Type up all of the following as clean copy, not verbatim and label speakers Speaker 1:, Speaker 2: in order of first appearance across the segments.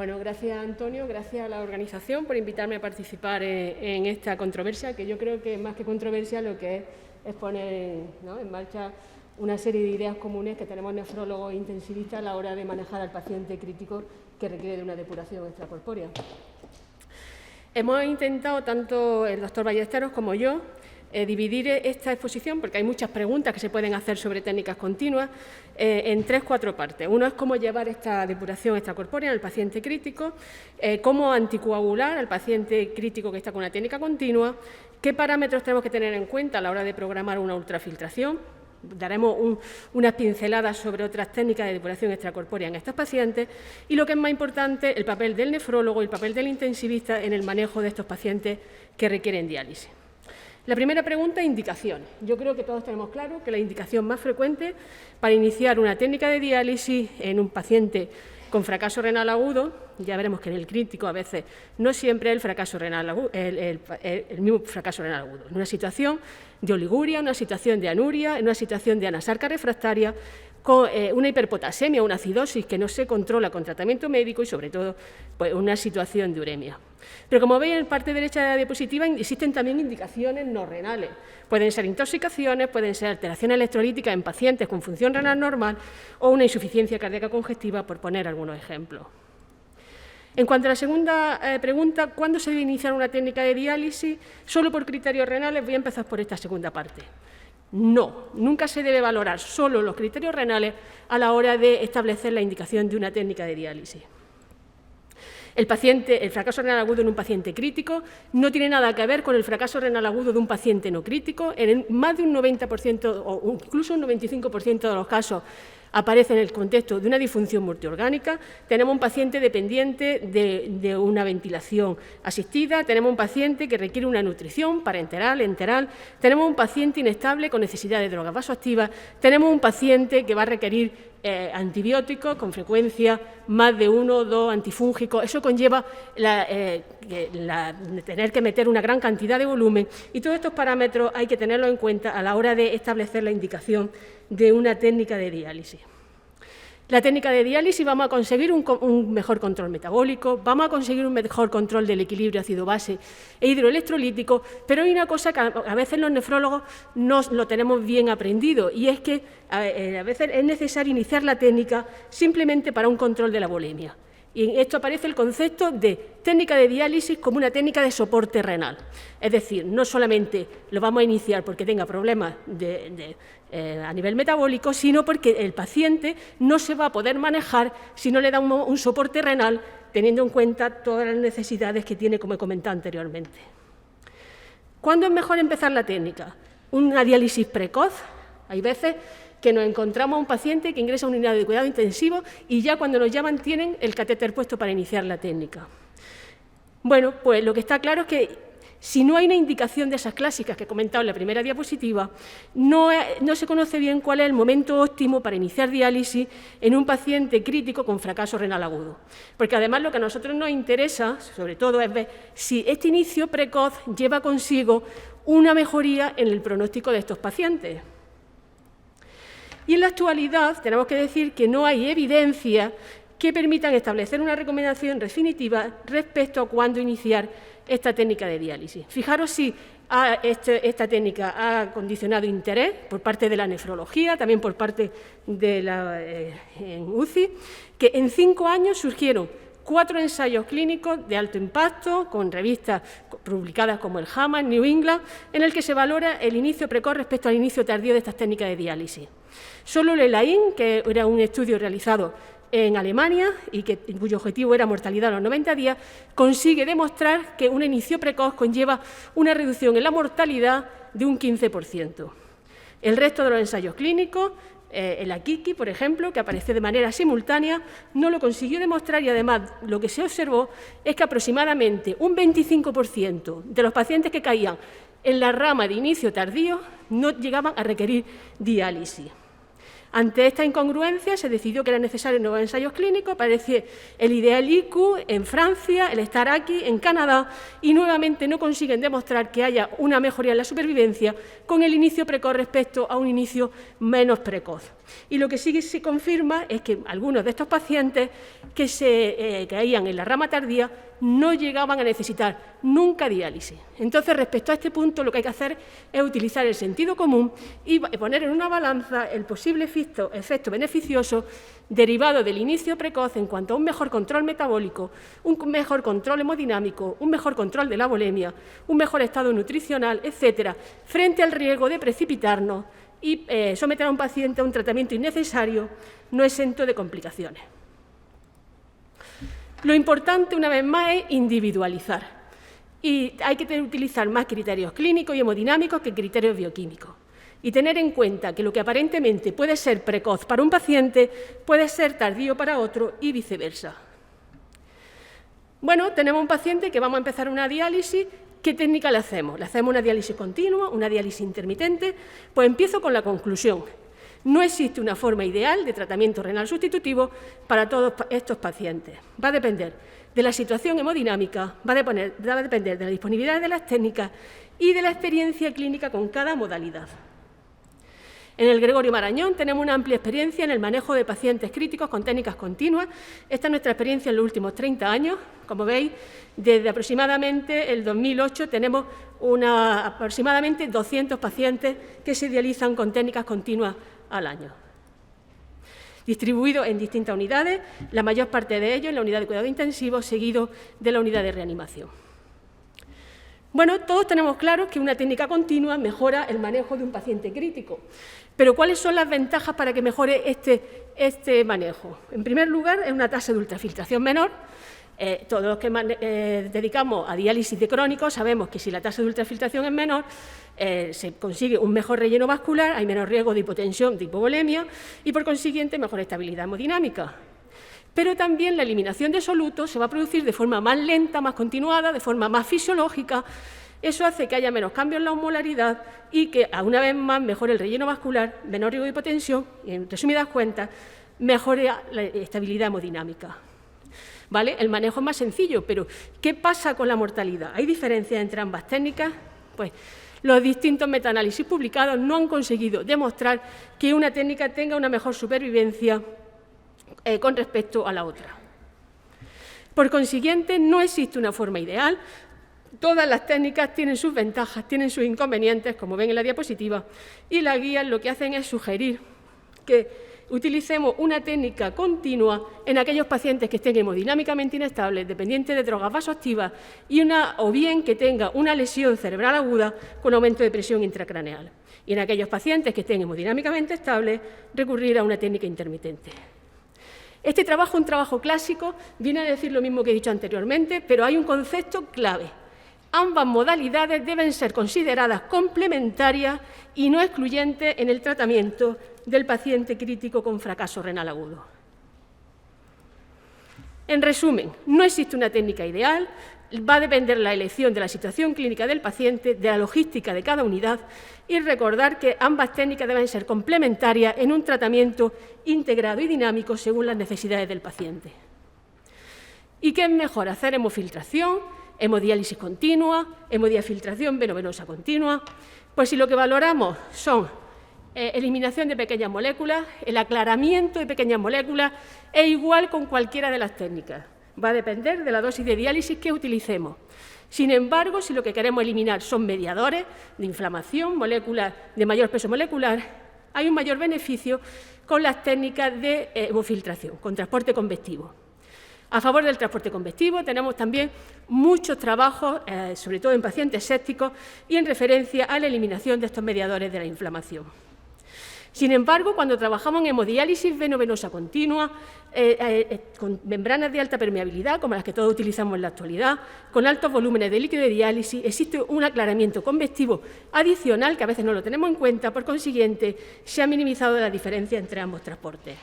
Speaker 1: Bueno, gracias Antonio, gracias a la organización por invitarme a participar en esta controversia, que yo creo que más que controversia lo que es poner, ¿no?, en marcha una serie de ideas comunes que tenemos nefrólogos e intensivistas a la hora de manejar al paciente crítico que requiere de una depuración extracorpórea. Hemos intentado, tanto el doctor Ballesteros como yo, dividir esta exposición, porque hay muchas preguntas que se pueden hacer sobre técnicas continuas, en 3-4 partes. Uno es cómo llevar esta depuración extracorpórea en el paciente crítico, cómo anticoagular al paciente crítico que está con una técnica continua, qué parámetros tenemos que tener en cuenta a la hora de programar una ultrafiltración. Daremos unas pinceladas sobre otras técnicas de depuración extracorpórea en estos pacientes y, lo que es más importante, el papel del nefrólogo y el papel del intensivista en el manejo de estos pacientes que requieren diálisis. La primera pregunta, indicaciones. Yo creo que todos tenemos claro que la indicación más frecuente para iniciar una técnica de diálisis en un paciente con fracaso renal agudo, ya veremos que en el crítico a veces no siempre el fracaso renal agudo, el mismo fracaso renal agudo, en una situación de oliguria, una situación de anuria, en una situación de anasarca refractaria, con una hiperpotasemia, una acidosis que no se controla con tratamiento médico y, sobre todo, pues, una situación de uremia. Pero, como veis en la parte derecha de la diapositiva, existen también indicaciones no renales. Pueden ser intoxicaciones, pueden ser alteraciones electrolíticas en pacientes con función renal normal o una insuficiencia cardíaca congestiva, por poner algunos ejemplos. En cuanto a la segunda pregunta, ¿cuándo se debe iniciar una técnica de diálisis? Solo por criterios renales. Voy a empezar por esta segunda parte. No, nunca se debe valorar solo los criterios renales a la hora de establecer la indicación de una técnica de diálisis. El fracaso renal agudo en un paciente crítico no tiene nada que ver con el fracaso renal agudo de un paciente no crítico. En más de un 90% o incluso un 95% de los casos aparece en el contexto de una disfunción multiorgánica. Tenemos un paciente dependiente de una ventilación asistida, tenemos un paciente que requiere una nutrición parenteral, enteral, tenemos un paciente inestable con necesidad de drogas vasoactivas, tenemos un paciente que va a requerir antibióticos con frecuencia, más de 1 o 2 antifúngicos. Eso conlleva tener que meter una gran cantidad de volumen, y todos estos parámetros hay que tenerlos en cuenta a la hora de establecer la indicación de una técnica de diálisis. La técnica de diálisis vamos a conseguir un mejor control metabólico, vamos a conseguir un mejor control del equilibrio ácido-base e hidroelectrolítico, pero hay una cosa que a veces los nefrólogos no lo tenemos bien aprendido, y es que a veces es necesario iniciar la técnica simplemente para un control de la volemia. Y en esto aparece el concepto de técnica de diálisis como una técnica de soporte renal. Es decir, no solamente lo vamos a iniciar porque tenga problemas a nivel metabólico, sino porque el paciente no se va a poder manejar si no le da un soporte renal, teniendo en cuenta todas las necesidades que tiene, como he comentado anteriormente. ¿Cuándo es mejor empezar la técnica? ¿Una diálisis precoz? Hay veces que nos encontramos a un paciente que ingresa a una unidad de cuidado intensivo y ya cuando nos llaman tienen el catéter puesto para iniciar la técnica. Bueno, pues lo que está claro es que si no hay una indicación de esas clásicas que he comentado en la primera diapositiva, no se conoce bien cuál es el momento óptimo para iniciar diálisis en un paciente crítico con fracaso renal agudo. Porque además lo que a nosotros nos interesa, sobre todo, es ver si este inicio precoz lleva consigo una mejoría en el pronóstico de estos pacientes. Y en la actualidad tenemos que decir que no hay evidencia que permitan establecer una recomendación definitiva respecto a cuándo iniciar esta técnica de diálisis. Fijaros si esta técnica ha condicionado interés por parte de la nefrología, también por parte de la UCI, que en 5 años surgieron 4 ensayos clínicos de alto impacto, con revistas publicadas como el JAMA, New England, en el que se valora el inicio precoz respecto al inicio tardío de estas técnicas de diálisis. Solo el ELAIN, que era un estudio realizado en Alemania y cuyo objetivo era mortalidad a los 90 días, consigue demostrar que un inicio precoz conlleva una reducción en la mortalidad de un 15%. El resto de los ensayos clínicos, el AKIKI, por ejemplo, que apareció de manera simultánea, no lo consiguió demostrar, y además lo que se observó es que aproximadamente un 25% de los pacientes que caían en la rama de inicio tardío no llegaban a requerir diálisis. Ante esta incongruencia se decidió que eran necesarios nuevos ensayos clínicos, aparece el IDEAL-IQ en Francia, el STAR-AKI en Canadá, y nuevamente no consiguen demostrar que haya una mejoría en la supervivencia con el inicio precoz respecto a un inicio menos precoz. Y lo que sí se confirma es que algunos de estos pacientes que caían en la rama tardía no llegaban a necesitar nunca diálisis. Entonces, respecto a este punto, lo que hay que hacer es utilizar el sentido común y poner en una balanza el posible efecto beneficioso derivado del inicio precoz en cuanto a un mejor control metabólico, un mejor control hemodinámico, un mejor control de la volemia, un mejor estado nutricional, etcétera, frente al riesgo de precipitarnos y someter a un paciente a un tratamiento innecesario, no exento de complicaciones. Lo importante, una vez más, es individualizar. Y hay que utilizar más criterios clínicos y hemodinámicos que criterios bioquímicos. Y tener en cuenta que lo que aparentemente puede ser precoz para un paciente puede ser tardío para otro y viceversa. Bueno, tenemos un paciente que vamos a empezar una diálisis. ¿Qué técnica le hacemos? ¿Le hacemos una diálisis continua, una diálisis intermitente? Pues empiezo con la conclusión. No existe una forma ideal de tratamiento renal sustitutivo para todos estos pacientes. Va a depender de la situación hemodinámica, va a depender de la disponibilidad de las técnicas y de la experiencia clínica con cada modalidad. En el Gregorio Marañón tenemos una amplia experiencia en el manejo de pacientes críticos con técnicas continuas. Esta es nuestra experiencia en los últimos 30 años. Como veis, desde aproximadamente el 2008 tenemos aproximadamente 200 pacientes que se dializan con técnicas continuas al año, distribuidos en distintas unidades, la mayor parte de ellos en la unidad de cuidado intensivo, seguido de la unidad de reanimación. Bueno, todos tenemos claro que una técnica continua mejora el manejo de un paciente crítico, pero ¿cuáles son las ventajas para que mejore este manejo? En primer lugar, es una tasa de ultrafiltración menor. Todos los que dedicamos a diálisis de crónicos sabemos que si la tasa de ultrafiltración es menor, se consigue un mejor relleno vascular, hay menos riesgo de hipotensión, de hipovolemia y, por consiguiente, mejor estabilidad hemodinámica. Pero también la eliminación de solutos se va a producir de forma más lenta, más continuada, de forma más fisiológica. Eso hace que haya menos cambios en la osmolaridad y que, una vez más, mejore el relleno vascular, menor riesgo de hipotensión y, en resumidas cuentas, mejore la estabilidad hemodinámica. ¿Vale? El manejo es más sencillo, pero ¿qué pasa con la mortalidad? ¿Hay diferencias entre ambas técnicas? Pues los distintos metaanálisis publicados no han conseguido demostrar que una técnica tenga una mejor supervivencia con respecto a la otra. Por consiguiente, no existe una forma ideal. Todas las técnicas tienen sus ventajas, tienen sus inconvenientes, como ven en la diapositiva, y las guías lo que hacen es sugerir que utilicemos una técnica continua en aquellos pacientes que estén hemodinámicamente inestables, dependientes de drogas vasoactivas, o bien que tenga una lesión cerebral aguda con aumento de presión intracraneal. Y en aquellos pacientes que estén hemodinámicamente estables, recurrir a una técnica intermitente. Este trabajo es un trabajo clásico, viene a decir lo mismo que he dicho anteriormente, pero hay un concepto clave. Ambas modalidades deben ser consideradas complementarias y no excluyentes en el tratamiento del paciente crítico con fracaso renal agudo. En resumen, no existe una técnica ideal, va a depender la elección de la situación clínica del paciente, de la logística de cada unidad y recordar que ambas técnicas deben ser complementarias en un tratamiento integrado y dinámico según las necesidades del paciente. ¿Y qué es mejor? ¿Hacer hemofiltración, hemodiálisis continua, hemodiafiltración veno-venosa continua? Pues si lo que valoramos son eliminación de pequeñas moléculas, el aclaramiento de pequeñas moléculas, es igual con cualquiera de las técnicas. Va a depender de la dosis de diálisis que utilicemos. Sin embargo, si lo que queremos eliminar son mediadores de inflamación, moléculas de mayor peso molecular, hay un mayor beneficio con las técnicas de hemofiltración, con transporte convectivo. A favor del transporte convectivo tenemos también muchos trabajos, sobre todo en pacientes sépticos, y en referencia a la eliminación de estos mediadores de la inflamación. Sin embargo, cuando trabajamos en hemodiálisis veno-venosa continua, con membranas de alta permeabilidad, como las que todos utilizamos en la actualidad, con altos volúmenes de líquido de diálisis, existe un aclaramiento convectivo adicional que a veces no lo tenemos en cuenta, por consiguiente, se ha minimizado la diferencia entre ambos transportes.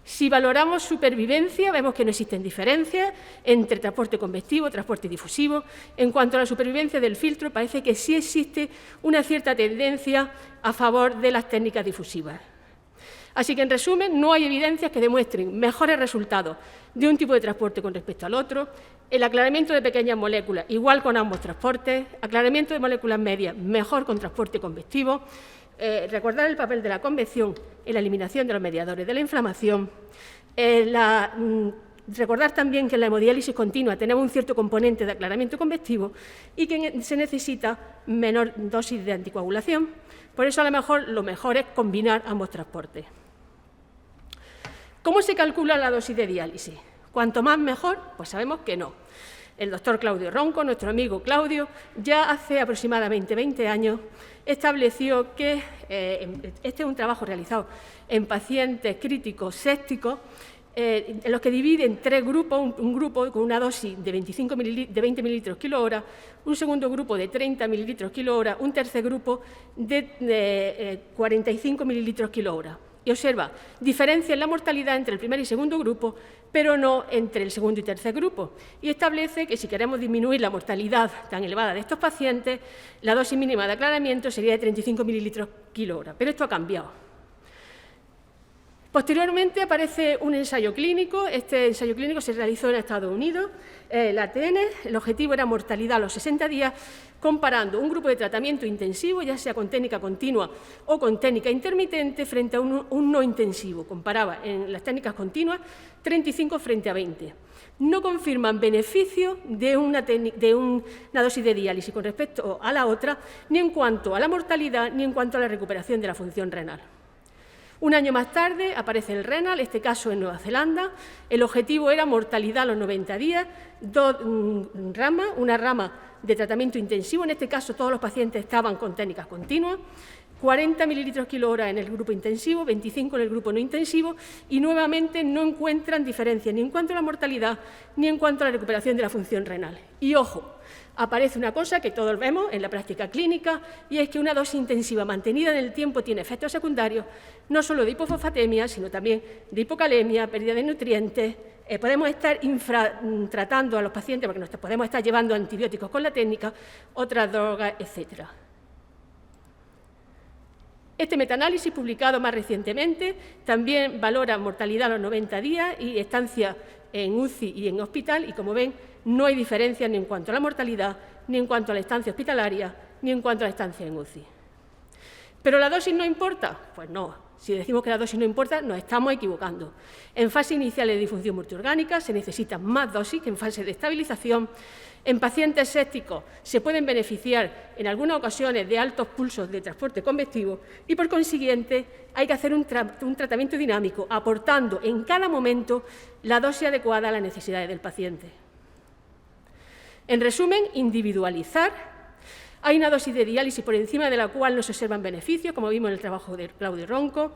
Speaker 1: Si valoramos supervivencia, vemos que no existen diferencias entre transporte convectivo y transporte difusivo. En cuanto a la supervivencia del filtro, parece que sí existe una cierta tendencia a favor de las técnicas difusivas. Así que, en resumen, no hay evidencias que demuestren mejores resultados de un tipo de transporte con respecto al otro. El aclaramiento de pequeñas moléculas, igual con ambos transportes. Aclaramiento de moléculas medias, mejor con transporte convectivo. Recordar el papel de la convección en la eliminación de los mediadores de la inflamación. Recordar también que en la hemodiálisis continua tenemos un cierto componente de aclaramiento convectivo y que se necesita menor dosis de anticoagulación. Por eso, lo mejor es combinar ambos transportes. ¿Cómo se calcula la dosis de diálisis? ¿Cuanto más mejor? Pues sabemos que no. El doctor Claudio Ronco, nuestro amigo Claudio, ya hace aproximadamente 20 años estableció que, este es un trabajo realizado en pacientes críticos sépticos, en los que divide en 3 grupos, un grupo con una dosis de 20 mililitros kilo hora, un segundo grupo de 30 mililitros kilo hora, un tercer grupo de 45 mililitros kilo hora. Y observa diferencia en la mortalidad entre el primer y segundo grupo, pero no entre el segundo y tercer grupo. Y establece que si queremos disminuir la mortalidad tan elevada de estos pacientes, la dosis mínima de aclaramiento sería de 35 mililitros kilo hora. Pero esto ha cambiado. Posteriormente aparece un ensayo clínico. Este ensayo clínico se realizó en Estados Unidos, la ATN. El objetivo era mortalidad a los 60 días, comparando un grupo de tratamiento intensivo, ya sea con técnica continua o con técnica intermitente, frente a un no intensivo. Comparaba en las técnicas continuas 35 frente a 20. No confirman beneficio de una dosis de diálisis con respecto a la otra, ni en cuanto a la mortalidad, ni en cuanto a la recuperación de la función renal. Un año más tarde aparece el RENAL, este caso en Nueva Zelanda. El objetivo era mortalidad a los 90 días, una rama de tratamiento intensivo, en este caso todos los pacientes estaban con técnicas continuas, 40 mililitros kilo hora en el grupo intensivo, 25 en el grupo no intensivo, y nuevamente no encuentran diferencia ni en cuanto a la mortalidad ni en cuanto a la recuperación de la función renal. Y ojo, aparece una cosa que todos vemos en la práctica clínica, y es que una dosis intensiva mantenida en el tiempo tiene efectos secundarios, no solo de hipofosfatemia, sino también de hipocalemia, pérdida de nutrientes. Podemos estar infratratando a los pacientes porque nos podemos estar llevando antibióticos con la técnica, otras drogas, etc. Este metaanálisis, publicado más recientemente, también valora mortalidad a los 90 días y estancia en UCI y en hospital, y como ven, no hay diferencia ni en cuanto a la mortalidad, ni en cuanto a la estancia hospitalaria, ni en cuanto a la estancia en UCI. ¿Pero la dosis no importa? Pues no. Si decimos que la dosis no importa, nos estamos equivocando. En fase inicial de disfunción multiorgánica se necesitan más dosis que en fase de estabilización. En pacientes sépticos se pueden beneficiar en algunas ocasiones de altos pulsos de transporte convectivo y, por consiguiente, hay que hacer un tratamiento dinámico, aportando en cada momento la dosis adecuada a las necesidades del paciente. En resumen, individualizar. Hay una dosis de diálisis por encima de la cual no se observan beneficios, como vimos en el trabajo de Claudio Ronco.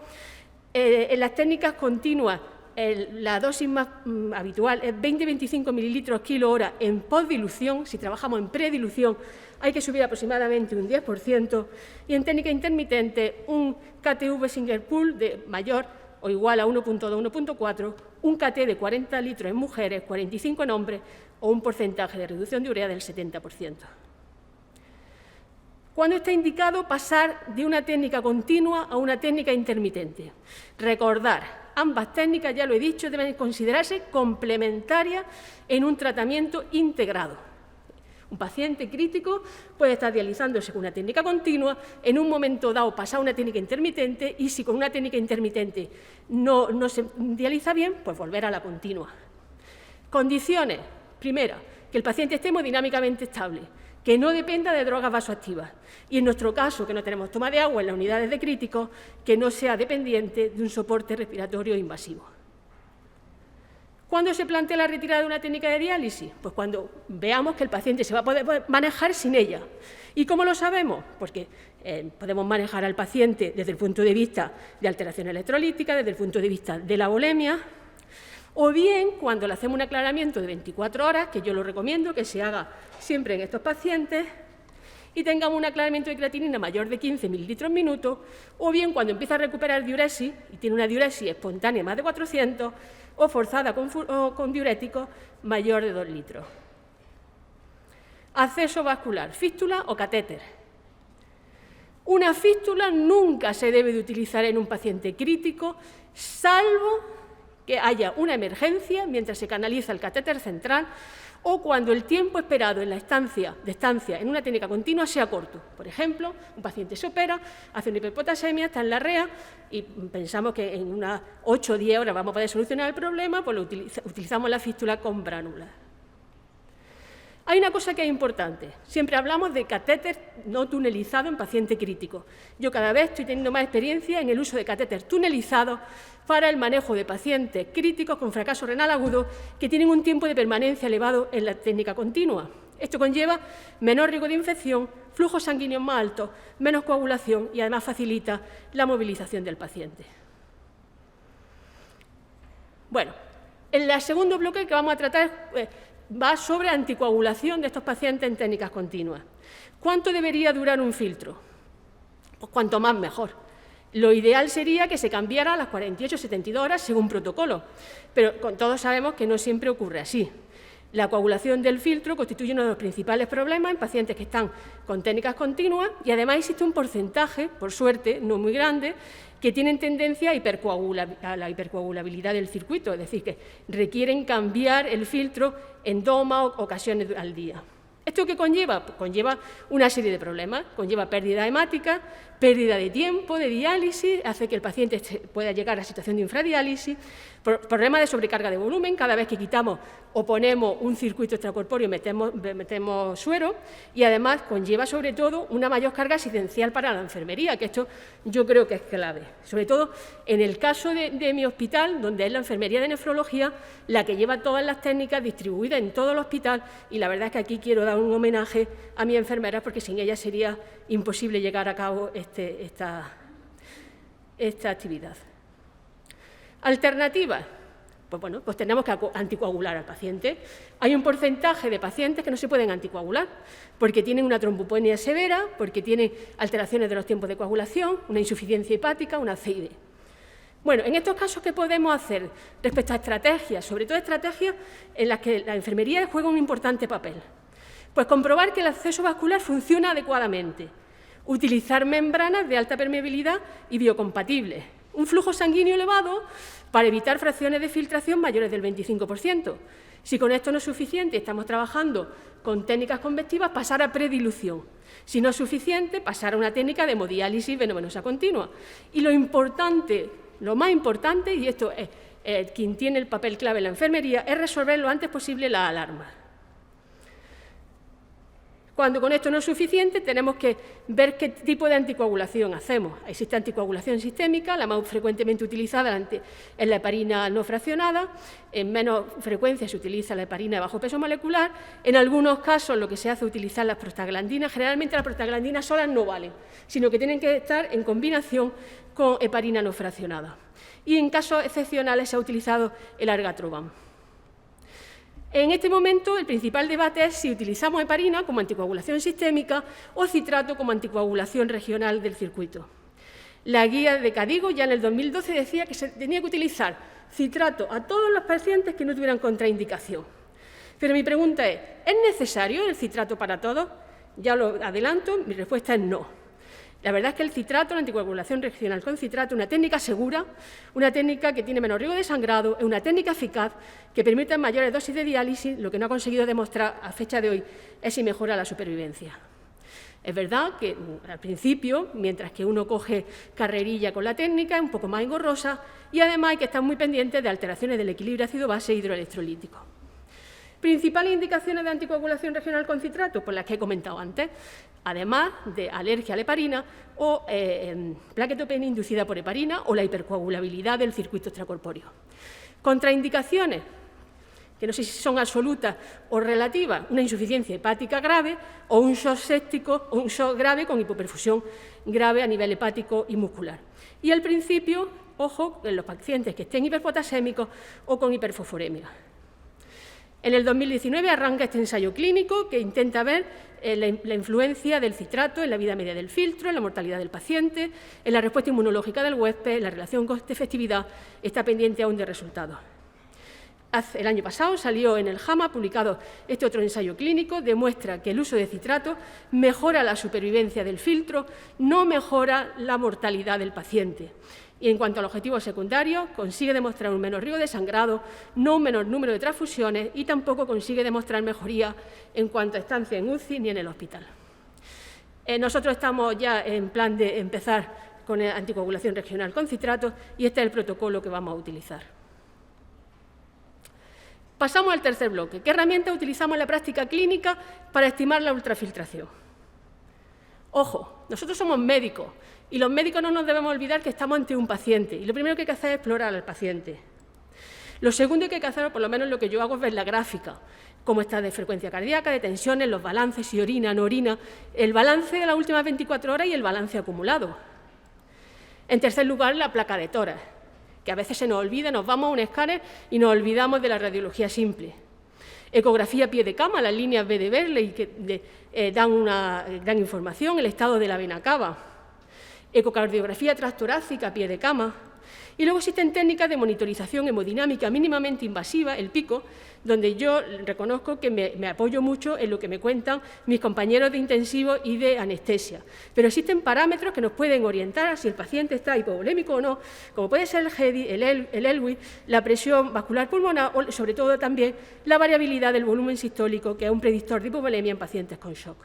Speaker 1: En las técnicas continuas, la dosis más habitual es 20-25 mililitros kilo hora en postdilución. Si trabajamos en predilución, hay que subir aproximadamente un 10%. Y en técnica intermitente, un KTV single pool de mayor o igual a 1.2, 1.4, un KT de 40 litros en mujeres, 45 en hombres, o un porcentaje de reducción de urea del 70%. ¿Cuándo está indicado pasar de una técnica continua a una técnica intermitente? Recordar, ambas técnicas, ya lo he dicho, deben considerarse complementarias en un tratamiento integrado. Un paciente crítico puede estar dializándose con una técnica continua, en un momento dado pasar a una técnica intermitente, y si con una técnica intermitente no se dializa bien, pues volver a la continua. Condiciones. Primera, que el paciente esté hemodinámicamente estable, que no dependa de drogas vasoactivas, y en nuestro caso, que no tenemos toma de agua en las unidades de críticos, que no sea dependiente de un soporte respiratorio invasivo. ¿Cuándo se plantea la retirada de una técnica de diálisis? Pues cuando veamos que el paciente se va a poder manejar sin ella. ¿Y cómo lo sabemos? Porque podemos manejar al paciente desde el punto de vista de alteración electrolítica, desde el punto de vista de la volemia, o bien cuando le hacemos un aclaramiento de 24 horas, que yo lo recomiendo que se haga siempre en estos pacientes, y tengamos un aclaramiento de creatinina mayor de 15 mililitros minuto, o bien cuando empieza a recuperar diuresis y tiene una diuresis espontánea más de 400, o forzada con diuréticos mayor de 2 litros. Acceso vascular, fístula o catéter. Una fístula nunca se debe de utilizar en un paciente crítico, salvo que haya una emergencia mientras se canaliza el catéter central o cuando el tiempo esperado en la estancia en una técnica continua sea corto. Por ejemplo, un paciente se opera, hace una hiperpotasemia, está en la REA y pensamos que en unas 8 o 10 horas vamos a poder solucionar el problema, pues utilizamos la fístula con bránula. Hay una cosa que es importante. Siempre hablamos de catéter no tunelizado en paciente crítico. Yo cada vez estoy teniendo más experiencia en el uso de catéter tunelizados para el manejo de pacientes críticos con fracaso renal agudo que tienen un tiempo de permanencia elevado en la técnica continua. Esto conlleva menor riesgo de infección, flujos sanguíneos más altos, menos coagulación y además facilita la movilización del paciente. Bueno, en el segundo bloque que vamos a tratar va sobre anticoagulación de estos pacientes en técnicas continuas. ¿Cuánto debería durar un filtro? Pues cuanto más mejor. Lo ideal sería que se cambiara a las 48 o 72 horas según protocolo, pero todos sabemos que no siempre ocurre así. La coagulación del filtro constituye uno de los principales problemas en pacientes que están con técnicas continuas y además existe un porcentaje, por suerte, no muy grande, que tienen tendencia a la hipercoagulabilidad del circuito, es decir, que requieren cambiar el filtro en 2 o más ocasiones al día. ¿Esto qué conlleva? Pues conlleva una serie de problemas, conlleva pérdida hemática, pérdida de tiempo de diálisis, hace que el paciente pueda llegar a situación de infradiálisis, problemas de sobrecarga de volumen, cada vez que quitamos o ponemos un circuito extracorpóreo metemos suero y además conlleva sobre todo una mayor carga asistencial para la enfermería, que esto yo creo que es clave, sobre todo en el caso de mi hospital, donde es la enfermería de nefrología la que lleva todas las técnicas distribuidas en todo el hospital y la verdad es que aquí quiero dar un homenaje a mi enfermera porque sin ella sería imposible llegar a cabo esta actividad. ¿Alternativas? Pues bueno, pues tenemos que anticoagular al paciente. Hay un porcentaje de pacientes que no se pueden anticoagular porque tienen una trombopenia severa, porque tienen alteraciones de los tiempos de coagulación, una insuficiencia hepática, una CID. Bueno, en estos casos, ¿qué podemos hacer respecto a estrategias? Sobre todo estrategias en las que la enfermería juega un importante papel. Pues comprobar que el acceso vascular funciona adecuadamente, utilizar membranas de alta permeabilidad y biocompatibles, un flujo sanguíneo elevado para evitar fracciones de filtración mayores del 25%. Si con esto no es suficiente y estamos trabajando con técnicas convectivas, pasar a predilución. Si no es suficiente, pasar a una técnica de hemodiálisis venovenosa continua. Y lo más importante, y esto es quien tiene el papel clave en la enfermería, es resolver lo antes posible las alarmas. Cuando con esto no es suficiente, tenemos que ver qué tipo de anticoagulación hacemos. Existe anticoagulación sistémica, la más frecuentemente utilizada es la heparina no fraccionada, en menos frecuencia se utiliza la heparina de bajo peso molecular, en algunos casos lo que se hace es utilizar las prostaglandinas, generalmente las prostaglandinas solas no valen, sino que tienen que estar en combinación con heparina no fraccionada. Y en casos excepcionales se ha utilizado el argatroban. En este momento, el principal debate es si utilizamos heparina como anticoagulación sistémica o citrato como anticoagulación regional del circuito. La guía de KDIGO ya en el 2012 decía que se tenía que utilizar citrato a todos los pacientes que no tuvieran contraindicación. Pero mi pregunta ¿es necesario el citrato para todos? Ya lo adelanto, mi respuesta es no. La verdad es que el citrato, la anticoagulación regional con citrato, es una técnica segura, una técnica que tiene menos riesgo de sangrado, es una técnica eficaz que permite mayores dosis de diálisis, lo que no ha conseguido demostrar a fecha de hoy es si mejora la supervivencia. Es verdad que al principio, mientras que uno coge carrerilla con la técnica, es un poco más engorrosa y además hay que estar muy pendiente de alteraciones del equilibrio ácido-base e hidroelectrolítico. Principales indicaciones de anticoagulación regional con citrato, pues las que he comentado antes, además de alergia a la heparina o plaquetopenia inducida por heparina o la hipercoagulabilidad del circuito extracorpóreo. Contraindicaciones, que no sé si son absolutas o relativas, una insuficiencia hepática grave o un shock séptico o un shock grave con hipoperfusión grave a nivel hepático y muscular. Y al principio, ojo, en los pacientes que estén hiperpotasémicos o con hiperfosforemia. En el 2019 arranca este ensayo clínico que intenta ver la influencia del citrato en la vida media del filtro, en la mortalidad del paciente, en la respuesta inmunológica del huésped, en la relación coste-efectividad, está pendiente aún de resultados. El año pasado salió en el JAMA, publicado este otro ensayo clínico, demuestra que el uso de citrato mejora la supervivencia del filtro, no mejora la mortalidad del paciente. Y en cuanto al objetivo secundario, consigue demostrar un menor riesgo de sangrado, no un menor número de transfusiones y tampoco consigue demostrar mejoría en cuanto a estancia en UCI ni en el hospital. Nosotros estamos ya en plan de empezar con anticoagulación regional con citrato y este es el protocolo que vamos a utilizar. Pasamos al tercer bloque. ¿Qué herramientas utilizamos en la práctica clínica para estimar la ultrafiltración? Ojo, nosotros somos médicos y los médicos no nos debemos olvidar que estamos ante un paciente y lo primero que hay que hacer es explorar al paciente. Lo segundo que hay que hacer, por lo menos lo que yo hago, es ver la gráfica, cómo está de frecuencia cardíaca, de tensiones, los balances, si orina, no orina, el balance de las últimas 24 horas y el balance acumulado. En tercer lugar, la placa de tórax, que a veces se nos olvida, nos vamos a un escáner y nos olvidamos de la radiología simple. Ecografía a pie de cama, las líneas B de Berley que dan una gran información, el estado de la vena cava. Ecocardiografía transtorácica a pie de cama. Y luego existen técnicas de monitorización hemodinámica mínimamente invasiva, el PICO, donde yo reconozco que me apoyo mucho en lo que me cuentan mis compañeros de intensivo y de anestesia. Pero existen parámetros que nos pueden orientar a si el paciente está hipovolémico o no, como puede ser el GEDI, el ELWI, la presión vascular pulmonar o, sobre todo, también la variabilidad del volumen sistólico, que es un predictor de hipovolemia en pacientes con shock.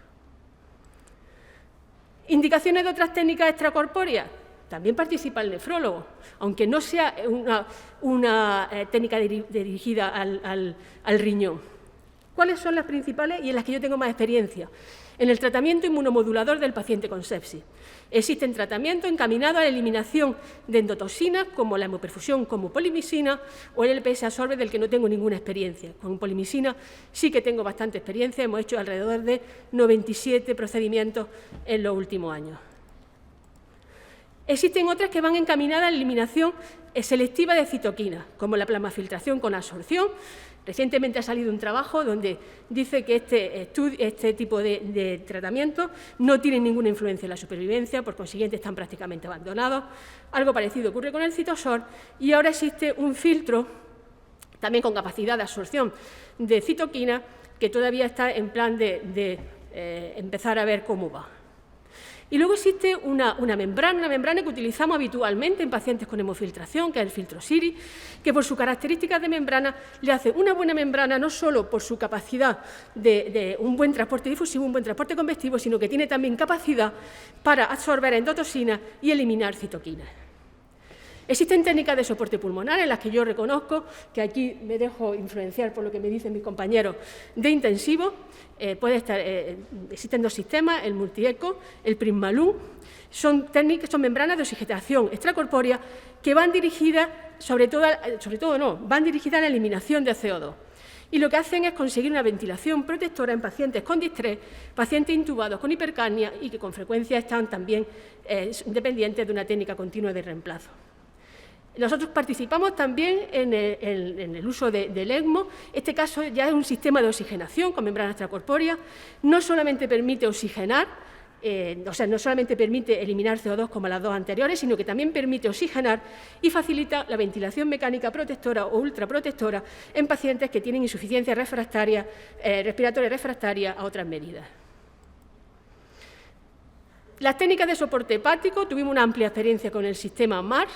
Speaker 1: ¿Indicaciones de otras técnicas extracorpóreas? También participa el nefrólogo, aunque no sea una técnica dirigida al riñón. ¿Cuáles son las principales y en las que yo tengo más experiencia? En el tratamiento inmunomodulador del paciente con sepsis. Existen tratamientos encaminados a la eliminación de endotoxinas, como la hemoperfusión como polimicina o el LPS absorbe, del que no tengo ninguna experiencia. Con polimicina sí que tengo bastante experiencia, hemos hecho alrededor de 97 procedimientos en los últimos años. Existen otras que van encaminadas a la eliminación selectiva de citoquinas, como la plasmafiltración con absorción. Recientemente ha salido un trabajo donde dice que este tipo de tratamientos no tienen ninguna influencia en la supervivencia, por consiguiente están prácticamente abandonados. Algo parecido ocurre con el citosol y ahora existe un filtro también con capacidad de absorción de citoquinas que todavía está en plan de empezar a ver cómo va. Y luego existe una membrana que utilizamos habitualmente en pacientes con hemofiltración, que es el filtro Siri, que por sus características de membrana le hace una buena membrana no solo por su capacidad de un buen transporte difusivo, un buen transporte convectivo, sino que tiene también capacidad para absorber endotoxinas y eliminar citoquinas. Existen técnicas de soporte pulmonar en las que yo reconozco que aquí me dejo influenciar por lo que me dicen mis compañeros de intensivo. Existen dos sistemas, el multieco, el Prismalum. Son membranas de oxigenación extracorpórea que van dirigidas, van dirigidas a la eliminación de CO2. Y lo que hacen es conseguir una ventilación protectora en pacientes con distrés, pacientes intubados con hipercapnia y que con frecuencia están también dependientes de una técnica continua de reemplazo. Nosotros participamos también en el uso del ECMO. Este caso ya es un sistema de oxigenación con membrana extracorpórea. No solamente permite oxigenar, no solamente permite eliminar CO2 como las dos anteriores, sino que también permite oxigenar y facilita la ventilación mecánica protectora o ultraprotectora en pacientes que tienen insuficiencia respiratoria refractaria a otras medidas. Las técnicas de soporte hepático, tuvimos una amplia experiencia con el sistema MARS.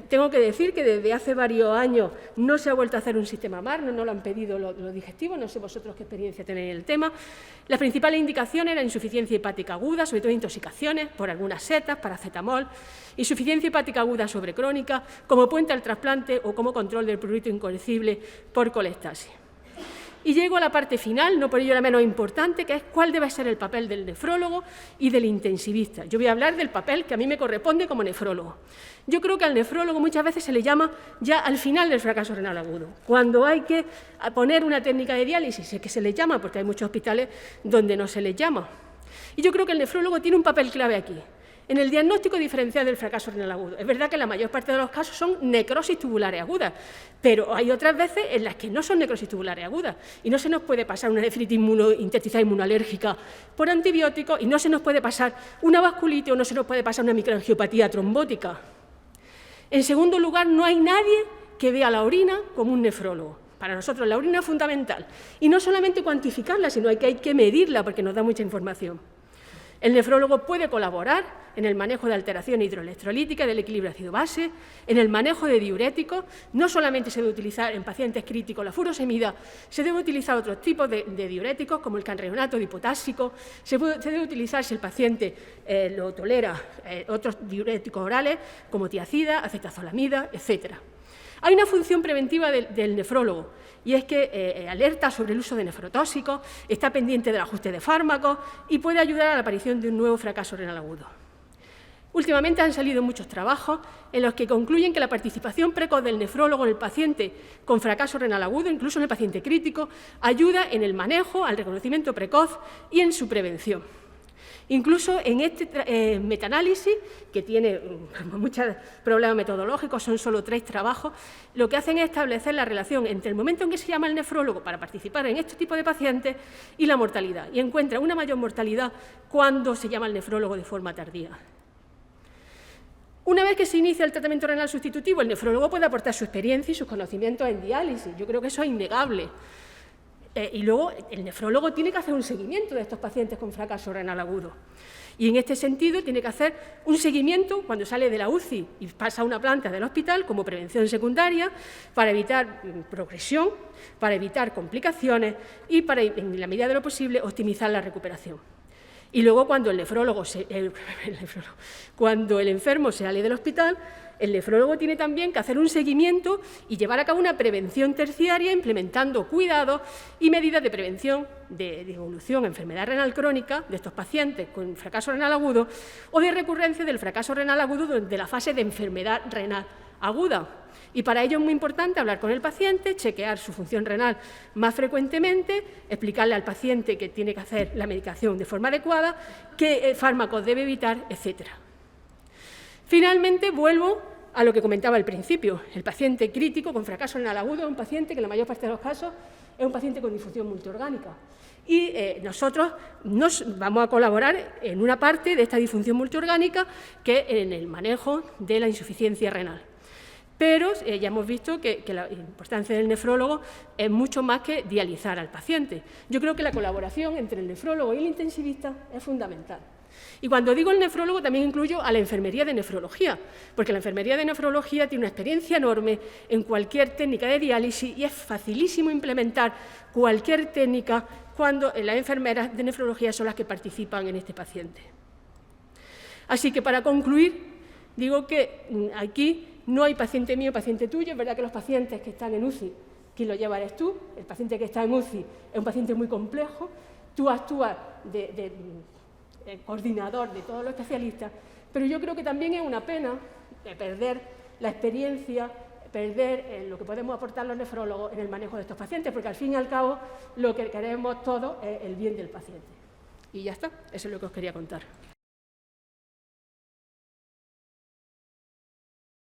Speaker 1: Tengo que decir que desde hace varios años no se ha vuelto a hacer un sistema MARS, no lo han pedido los digestivos, no sé vosotros qué experiencia tenéis en el tema. Las principales indicaciones eran insuficiencia hepática aguda, sobre todo intoxicaciones por algunas setas, paracetamol, insuficiencia hepática aguda sobrecrónica, como puente al trasplante o como control del prurito incoercible por colestasis. Y llego a la parte final, no por ello la menos importante, que es cuál debe ser el papel del nefrólogo y del intensivista. Yo voy a hablar del papel que a mí me corresponde como nefrólogo. Yo creo que al nefrólogo muchas veces se le llama ya al final del fracaso renal agudo, cuando hay que poner una técnica de diálisis, es que se le llama, porque hay muchos hospitales donde no se les llama. Y yo creo que el nefrólogo tiene un papel clave aquí, en el diagnóstico diferencial del fracaso renal agudo. Es verdad que la mayor parte de los casos son necrosis tubulares agudas, pero hay otras veces en las que no son necrosis tubulares agudas y no se nos puede pasar una nefritis intersticial inmunolérgica por antibióticos y no se nos puede pasar una vasculitis o no se nos puede pasar una microangiopatía trombótica. En segundo lugar, no hay nadie que vea la orina como un nefrólogo. para nosotros la orina es fundamental. Y no solamente cuantificarla, sino que hay que medirla porque nos da mucha información. El nefrólogo puede colaborar en el manejo de alteraciones hidroelectrolíticas del equilibrio ácido-base, en el manejo de diuréticos. No solamente se debe utilizar en pacientes críticos la furosemida, se debe utilizar otros tipos de diuréticos, como el canreonato dipotásico, se debe utilizar, si el paciente lo tolera, otros diuréticos orales, como tiacida, acetazolamida, etc. Hay una función preventiva del nefrólogo, y es que alerta sobre el uso de nefrotóxicos, está pendiente del ajuste de fármacos y puede ayudar a la aparición de un nuevo fracaso renal agudo. Últimamente han salido muchos trabajos en los que concluyen que la participación precoz del nefrólogo en el paciente con fracaso renal agudo, incluso en el paciente crítico, ayuda en el manejo, al reconocimiento precoz y en su prevención. Incluso en este metaanálisis, que tiene muchos problemas metodológicos, son solo 3 trabajos, lo que hacen es establecer la relación entre el momento en que se llama al nefrólogo para participar en este tipo de pacientes y la mortalidad, y encuentra una mayor mortalidad cuando se llama al nefrólogo de forma tardía. Una vez que se inicia el tratamiento renal sustitutivo, el nefrólogo puede aportar su experiencia y sus conocimientos en diálisis. Yo creo que eso es innegable. Y luego el nefrólogo tiene que hacer un seguimiento de estos pacientes con fracaso renal agudo. Y en este sentido tiene que hacer un seguimiento cuando sale de la UCI y pasa a una planta del hospital como prevención secundaria para evitar progresión, para evitar complicaciones y para, en la medida de lo posible, optimizar la recuperación. Y luego cuando el enfermo sale del hospital, el nefrólogo tiene también que hacer un seguimiento y llevar a cabo una prevención terciaria implementando cuidados y medidas de prevención de evolución, enfermedad renal crónica de estos pacientes con fracaso renal agudo o de recurrencia del fracaso renal agudo de la fase de enfermedad renal aguda. Y para ello es muy importante hablar con el paciente, chequear su función renal más frecuentemente, explicarle al paciente que tiene que hacer la medicación de forma adecuada, qué fármacos debe evitar, etc. Finalmente, vuelvo a lo que comentaba al principio. El paciente crítico con fracaso renal agudo es un paciente que en la mayor parte de los casos es un paciente con disfunción multiorgánica. Y nosotros nos vamos a colaborar en una parte de esta disfunción multiorgánica que es en el manejo de la insuficiencia renal. Pero ya hemos visto que la importancia del nefrólogo es mucho más que dializar al paciente. Yo creo que la colaboración entre el nefrólogo y el intensivista es fundamental. Y cuando digo el nefrólogo también incluyo a la enfermería de nefrología, porque la enfermería de nefrología tiene una experiencia enorme en cualquier técnica de diálisis y es facilísimo implementar cualquier técnica cuando las enfermeras de nefrología son las que participan en este paciente. Así que para concluir, digo que aquí no hay paciente mío, paciente tuyo. Es verdad que los pacientes que están en UCI, quien lo lleva eres tú. El paciente que está en UCI es un paciente muy complejo. Tú actúas de coordinador de todos los especialistas, pero yo creo que también es una pena perder la experiencia, perder lo que podemos aportar los nefrólogos en el manejo de estos pacientes, porque al fin y al cabo lo que queremos todos es el bien del paciente. Y ya está, eso es lo que os quería contar.